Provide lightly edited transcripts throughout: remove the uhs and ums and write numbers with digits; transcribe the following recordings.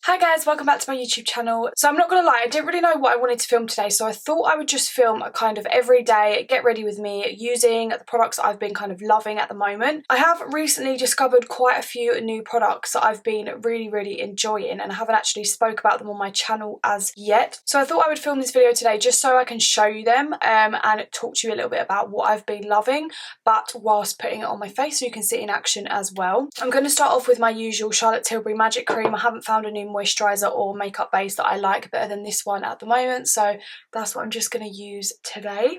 Hi guys, welcome back to my YouTube channel. So I'm not gonna lie, I didn't really know what I wanted to film today, so I thought I would just film a kind of everyday get ready with me using the products that I've been kind of loving at the moment. I have recently discovered quite a few new products that I've been really enjoying, and I haven't actually spoke about them on my channel as yet. So I thought I would film this video today just so I can show you them and talk to you a little bit about what I've been loving, but whilst putting it on my face so you can see it in action as well. I'm going to start off with my usual Charlotte Tilbury Magic Cream. I haven't found a new moisturiser or makeup base that I like better than this one at the moment, so that's what I'm just going to use today.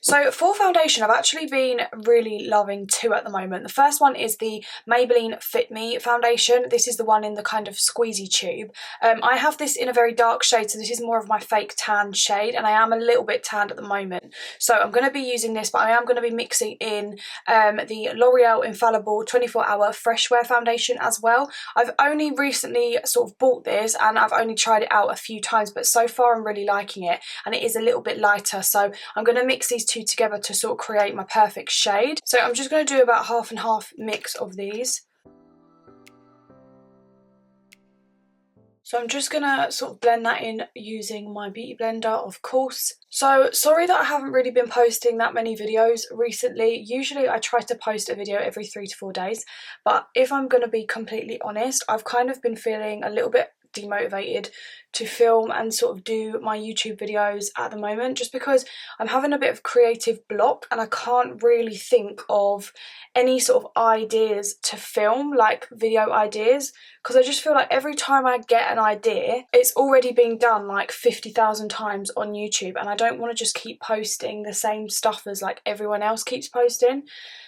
So for foundation, I've actually been really loving two at the moment. The first one is the Maybelline Fit Me foundation. This is the one in the kind of squeezy tube. I have this in a very dark shade, so this is more of my fake tan shade, and I am a little bit tanned at the moment. So I'm going to be using this, but I am going to be mixing in the L'Oreal Infallible 24-Hour Fresh Wear foundation as well. I've only recently sort of bought this, and I've only tried it out a few times, but so far I'm really liking it, and it is a little bit lighter. So I'm going to mix these two together to sort of create my perfect shade. So I'm just going to do about half and half mix of these. So I'm just going to sort of blend that in using my beauty blender, of course. So sorry that I haven't really been posting that many videos recently. Usually I try to post a video every 3 to 4 days, but if I'm going to be completely honest, I've kind of been feeling a little bit demotivated to film and sort of do my YouTube videos at the moment, just because I'm having a bit of creative block and I can't really think of any sort of ideas to film, like video ideas, because I just feel like every time I get an idea, it's already been done like 50,000 times on YouTube, and I don't want to just keep posting the same stuff as like everyone else keeps posting.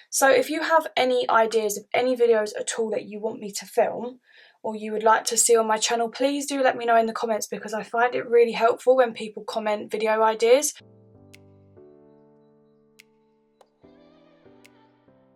So if you have any ideas of any videos at all that you want me to film, or you would like to see on my channel, please do let me know in the comments, because I find it really helpful when people comment video ideas.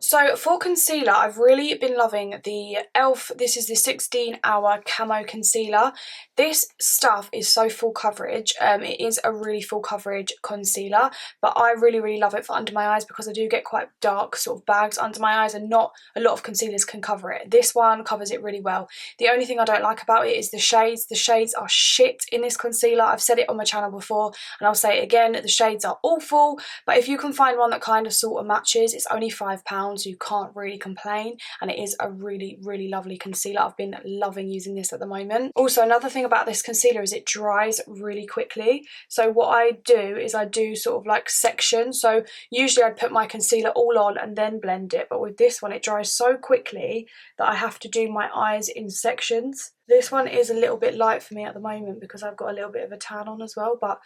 So for concealer, I've really been loving the e.l.f. This is the 16-hour camo concealer. This stuff is so full coverage. It is a really full coverage concealer, but I really love it for under my eyes, because I do get quite dark sort of bags under my eyes, and not a lot of concealers can cover it. This one covers it really well. The only thing I don't like about it is the shades. The shades are shit in this concealer. I've said it on my channel before, and I'll say it again, the shades are awful, but if you can find one that kind of sort of matches, it's only £5, so you can't really complain, and it is a really lovely concealer. I've been loving using this at the moment. Also, another thing about this concealer is it dries really quickly. So what I do is I do sort of like sections. So usually I'd put my concealer all on and then blend it, but with this one it dries so quickly that I have to do my eyes in sections. This one is a little bit light for me at the moment because I've got a little bit of a tan on as well, but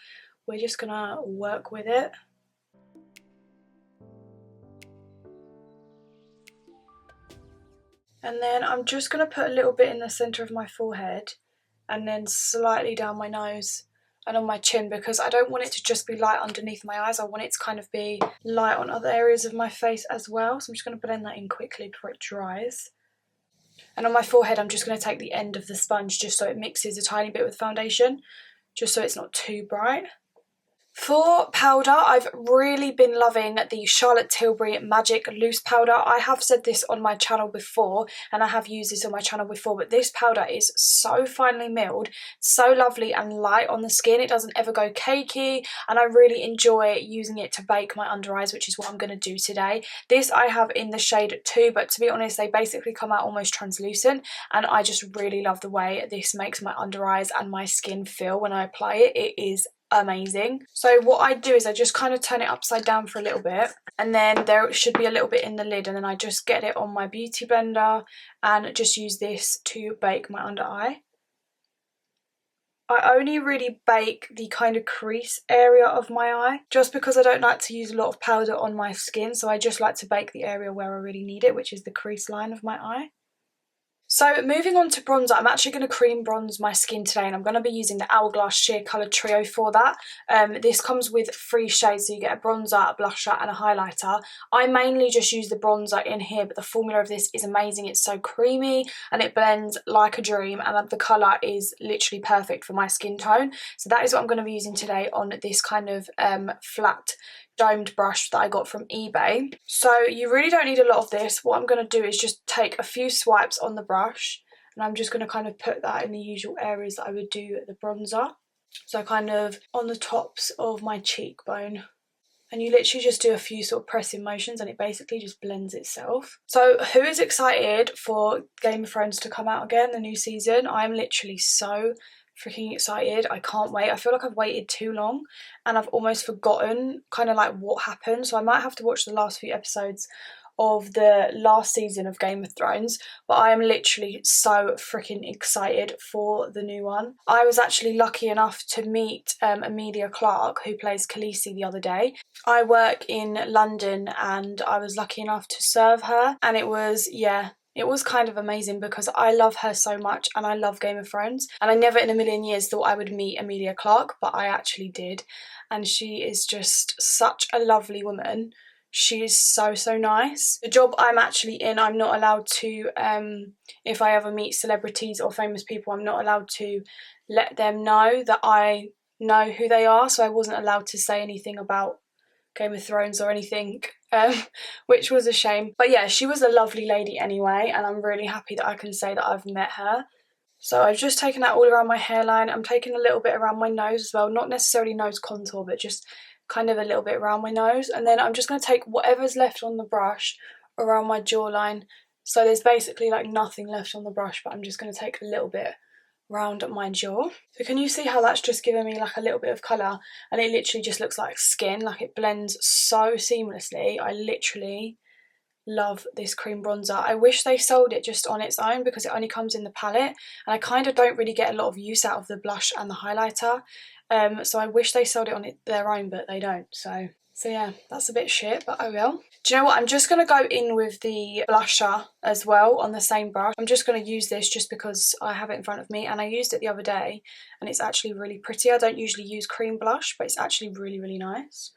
we're just gonna work with it. And then I'm just going to put a little bit in the centre of my forehead, and then slightly down my nose and on my chin, because I don't want it to just be light underneath my eyes. I want it to kind of be light on other areas of my face as well. So I'm just going to blend that in quickly before it dries. And on my forehead, I'm just going to take the end of the sponge just so it mixes a tiny bit with foundation, just so it's not too bright. For powder, I've really been loving the Charlotte Tilbury Magic Loose Powder. I have said this on my channel before, and I have used this on my channel before, but this powder is so finely milled, so lovely and light on the skin. It doesn't ever go cakey, and I really enjoy using it to bake my under eyes, which is what I'm going to do today. This I have in the shade 2, but to be honest, they basically come out almost translucent, and I just really love the way this makes my under eyes and my skin feel when I apply it. It is amazing. So what I do is I just kind of turn it upside down for a little bit, and then there should be a little bit in the lid, and then I just get it on my beauty blender and just use this to bake my under eye. I only really bake the kind of crease area of my eye, just because I don't like to use a lot of powder on my skin, so I just like to bake the area where I really need it, which is the crease line of my eye. So moving on to bronzer, I'm actually going to cream bronze my skin today, and I'm going to be using the Hourglass Sheer Colour Trio for that. This comes with 3 shades, so you get a bronzer, a blusher and a highlighter. I mainly just use the bronzer in here, but the formula of this is amazing. It's so creamy and it blends like a dream, and the colour is literally perfect for my skin tone. So that is what I'm going to be using today on this kind of flat domed brush that I got from eBay. So you really don't need a lot of this. What I'm going to do is just take a few swipes on the brush and I'm just going to kind of put that in the usual areas that I would do the bronzer. So kind of on the tops of my cheekbone. And you literally just do a few sort of pressing motions and it basically just blends itself. So who is excited for Game of Thrones to come out again, the new season? I'm literally so freaking excited. I can't wait. I feel like I've waited too long and I've almost forgotten kind of like what happened. So I might have to watch the last few episodes of the last season of Game of Thrones, but I am literally so freaking excited for the new one. I was actually lucky enough to meet Emilia Clarke, who plays Khaleesi, the other day. I work in London and I was lucky enough to serve her, and it was, yeah, it was kind of amazing because I love her so much and I love Game of Thrones, and I never in a million years thought I would meet Emilia Clarke, but I actually did, and she is just such a lovely woman. She is so, so nice. The job I'm actually in, I'm not allowed to, if I ever meet celebrities or famous people, I'm not allowed to let them know that I know who they are. So I wasn't allowed to say anything about Game of Thrones or anything, which was a shame. But yeah, she was a lovely lady anyway, and I'm really happy that I can say that I've met her. So I've just taken that all around my hairline. I'm taking a little bit around my nose as well, not necessarily nose contour, but just kind of a little bit around my nose. And then I'm just going to take whatever's left on the brush around my jawline. So there's basically like nothing left on the brush, but I'm just going to take a little bit around my jaw. So can you see how that's just given me like a little bit of colour, and it literally just looks like skin, like it blends so seamlessly. I literally love this cream bronzer. I wish they sold it just on its own because it only comes in the palette, and I kind of don't really get a lot of use out of the blush and the highlighter. So I wish they sold it on their own, but they don't. So yeah, that's a bit shit, but oh well. Do you know what? I'm just going to go in with the blusher as well on the same brush. I'm just going to use this just because I have it in front of me, and I used it the other day and it's actually really pretty. I don't usually use cream blush, but it's actually really, really nice.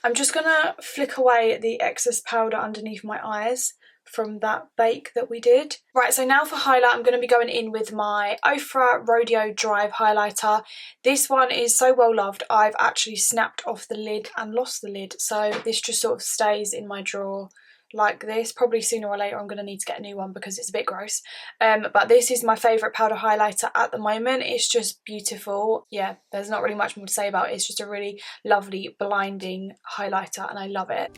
I'm just going to flick away the excess powder underneath my eyes from that bake that we did. Right, so now for highlight, I'm going to be going in with my OFRA Rodeo Drive highlighter. This one is so well loved, I've actually snapped off the lid and lost the lid, so this just sort of stays in my drawer like this. Probably sooner or later I'm going to need to get a new one because it's a bit gross, but this is my favourite powder highlighter at the moment. It's just beautiful. Yeah, there's not really much more to say about it. It's just a really lovely blinding highlighter and I love it.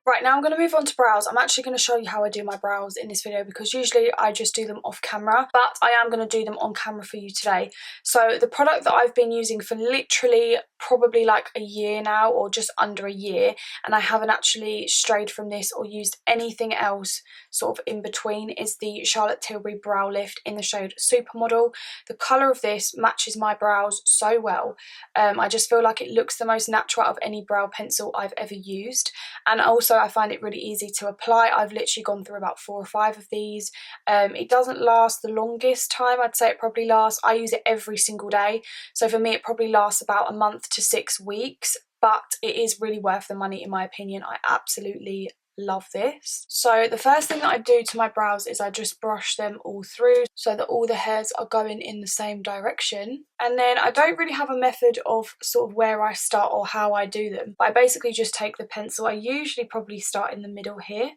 Right, now I'm going to move on to brows. I'm actually going to show you how I do my brows in this video because usually I just do them off camera, but I am going to do them on camera for you today. So the product that I've been using for literally probably like a year now, or just under a year, and I haven't actually strayed from this or used anything else sort of in between, is the Charlotte Tilbury Brow Lift in the shade Supermodel. The colour of this matches my brows so well. I just feel like it looks the most natural out of any brow pencil I've ever used, and also I find it really easy to apply. I've literally gone through about 4 or 5 of these. It doesn't last the longest time. I'd say it probably lasts, I use it every single day, so for me it probably lasts about a month to 6 weeks, but it is really worth the money in my opinion. I absolutely love this. So the first thing that I do to my brows is I just brush them all through so that all the hairs are going in the same direction, and then I don't really have a method of sort of where I start or how I do them, but I basically just take the pencil. I usually probably start in the middle here,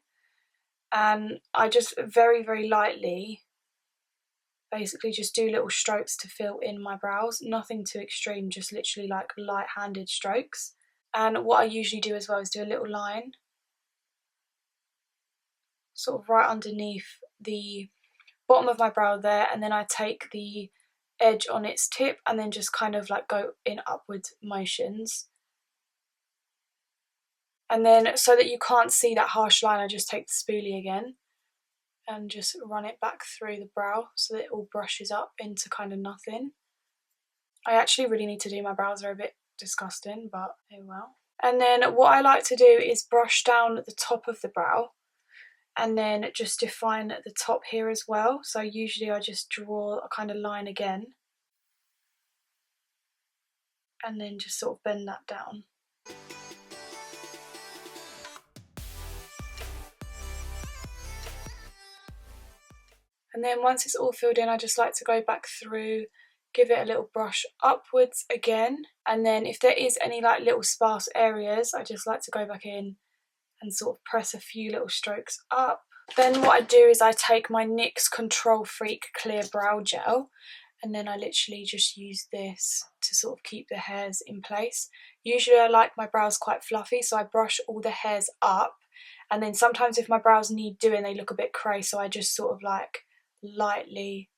and I just very, very lightly basically just do little strokes to fill in my brows. Nothing too extreme, just literally like light-handed strokes. And what I usually do as well is do a little line sort of right underneath the bottom of my brow there, and then I take the edge on its tip and then just kind of like go in upwards motions. And then so that you can't see that harsh line, I just take the spoolie again and just run it back through the brow so that it all brushes up into kind of nothing. I actually really need to do my brows, they're a bit disgusting, but oh well. And then what I like to do is brush down at the top of the brow and then just define the top here as well. So usually I just draw a kind of line again and then just sort of bend that down. And then once it's all filled in, I just like to go back through give it a little brush upwards again, and then if there is any like little sparse areas, I just like to go back in and sort of press a few little strokes up. Then what I do is I take my NYX Control Freak Clear Brow Gel, and then I literally just use this to sort of keep the hairs in place. Usually I like my brows quite fluffy, so I brush all the hairs up, and then sometimes if my brows need doing, they look a bit cray, so I just sort of like lightly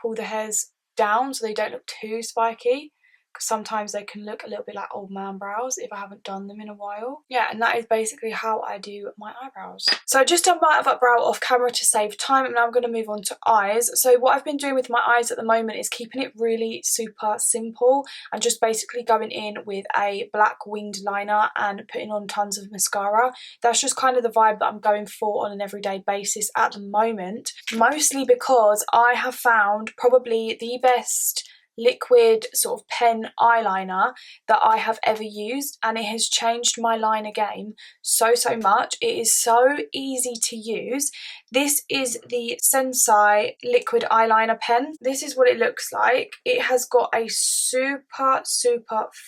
pull the hairs down so they don't look too spiky, because sometimes they can look a little bit like old man brows if I haven't done them in a while. Yeah, and that is basically how I do my eyebrows. So I just done my brow off camera to save time, and now I'm going to move on to eyes. So what I've been doing with my eyes at the moment is keeping it really super simple and just basically going in with a black winged liner and putting on tons of mascara. That's just kind of the vibe that I'm going for on an everyday basis at the moment, mostly because I have found probably the best liquid sort of pen eyeliner that I have ever used, and it has changed my liner game so much. It is so easy to use. This is the SENSAI liquid eyeliner pen. This is what it looks like. It has got a super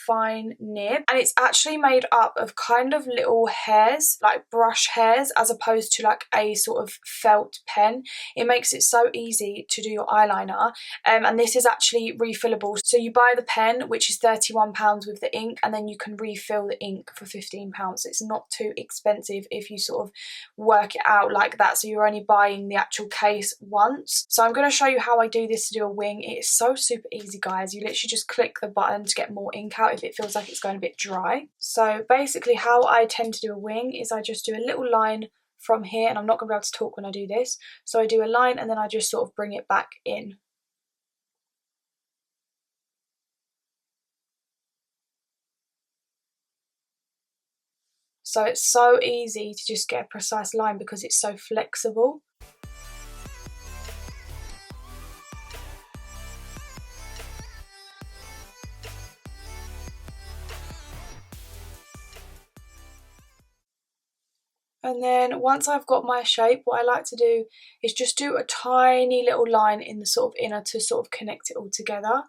fine nib, and it's actually made up of kind of little hairs, like brush hairs, as opposed to like a sort of felt pen. It makes it so easy to do your eyeliner, and this is actually refillable. So you buy the pen, which is £31 with the ink, and then you can refill the ink for £15. So it's not too expensive if you sort of work it out like that. So you're only buying the actual case once. So I'm going to show you how I do this to do a wing. It is so super easy, guys. You literally just click the button to get more ink out if it feels like it's going a bit dry. So basically how I tend to do a wing is I just do a little line from here, and I'm not going to be able to talk when I do this. So I do a line and then I just sort of bring it back in. So it's so easy to just get a precise line because it's so flexible. And then once I've got my shape, what I like to do is just do a tiny little line in the sort of inner to sort of connect it all together.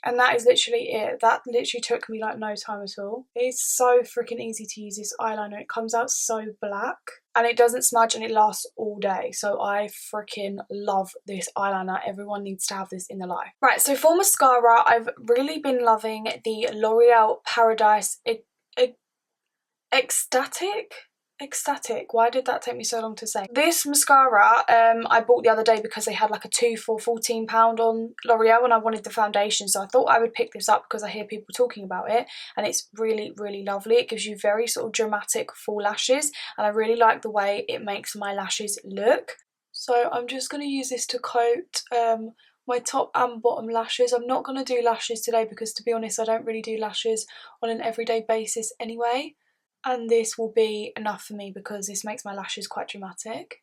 And that is literally it. That literally took me like no time at all. It's so freaking easy to use this eyeliner. It comes out so black and it doesn't smudge and it lasts all day. So I freaking love this eyeliner. Everyone needs to have this in their life. Right, so for mascara, I've really been loving the L'Oreal Paradise Ecstatic. Why did that take me so long to say? This mascara I bought the other day because they had like a 2 for £14 on L'Oreal, and I wanted the foundation, so I thought I would pick this up because I hear people talking about it, and it's really lovely. It gives you very sort of dramatic full lashes, and I really like the way it makes my lashes look. So I'm just going to use this to coat my top and bottom lashes. I'm not going to do lashes today because, to be honest, I don't really do lashes on an everyday basis anyway. And this will be enough for me because this makes my lashes quite dramatic.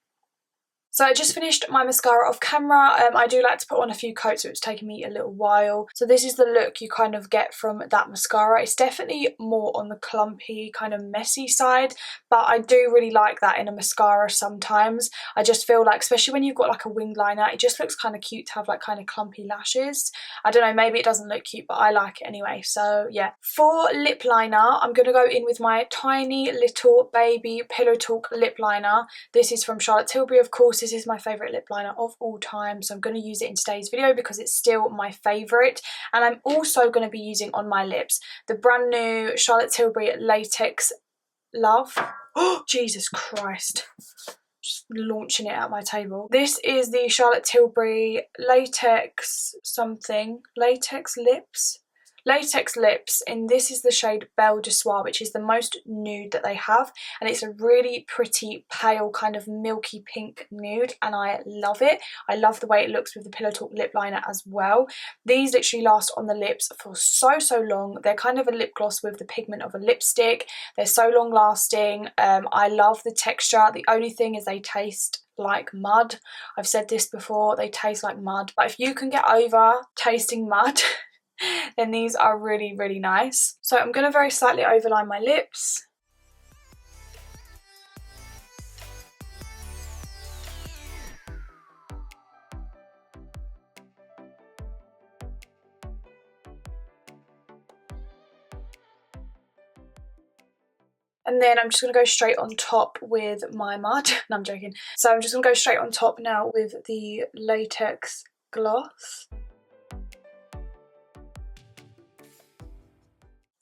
So I just finished my mascara off camera. I do like to put on a few coats, so it's taken me a little while. So this is the look you kind of get from that mascara. It's definitely more on the clumpy, kind of messy side, but I do really like that in a mascara sometimes. I just feel like, especially when you've got like a winged liner, it just looks kind of cute to have like kind of clumpy lashes. I don't know, maybe it doesn't look cute, but I like it anyway. So yeah. For lip liner, I'm going to go in with my tiny little baby Pillow Talk lip liner. This is from Charlotte Tilbury, of course. This is my favourite lip liner of all time, so I'm going to use it in today's video because it's still my favourite. And I'm also going to be using on my lips the brand new Charlotte Tilbury Latex Love. Oh, Jesus Christ. Just launching it at my table. This is the Charlotte Tilbury Latex Lips, and this is the shade Belle de Soie, which is the most nude that they have, and it's a really pretty pale kind of milky pink nude, and I love it. I love the way it looks with the Pillow Talk lip liner as well. These literally last on the lips for so long. They're kind of a lip gloss with the pigment of a lipstick. They're so long lasting. I love the texture. The only thing is they taste like mud. I've said this before, they taste like mud, but if you can get over tasting mud then these are really nice. So I'm going to very slightly overline my lips. And then I'm just going to go straight on top with my mud. No, I'm joking. So I'm just going to go straight on top now with the latex gloss.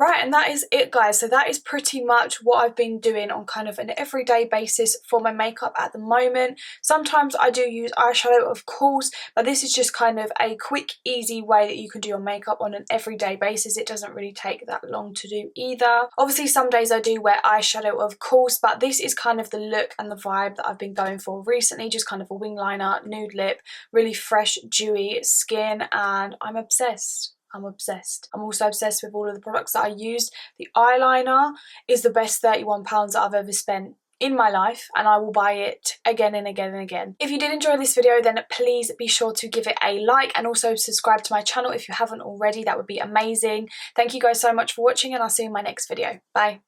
Right, and that is it, guys. So that is pretty much what I've been doing on kind of an everyday basis for my makeup at the moment. Sometimes I do use eyeshadow, of course, but this is just kind of a quick, easy way that you can do your makeup on an everyday basis. It doesn't really take that long to do either. Obviously, some days I do wear eyeshadow, of course, but this is kind of the look and the vibe that I've been going for recently. Just kind of a wing liner, nude lip, really fresh, dewy skin, and I'm obsessed. I'm obsessed. I'm also obsessed with all of the products that I used. The eyeliner is the best £31 that I've ever spent in my life, and I will buy it again and again and again. If you did enjoy this video, then please be sure to give it a like and also subscribe to my channel if you haven't already. That would be amazing. Thank you guys so much for watching, and I'll see you in my next video. Bye.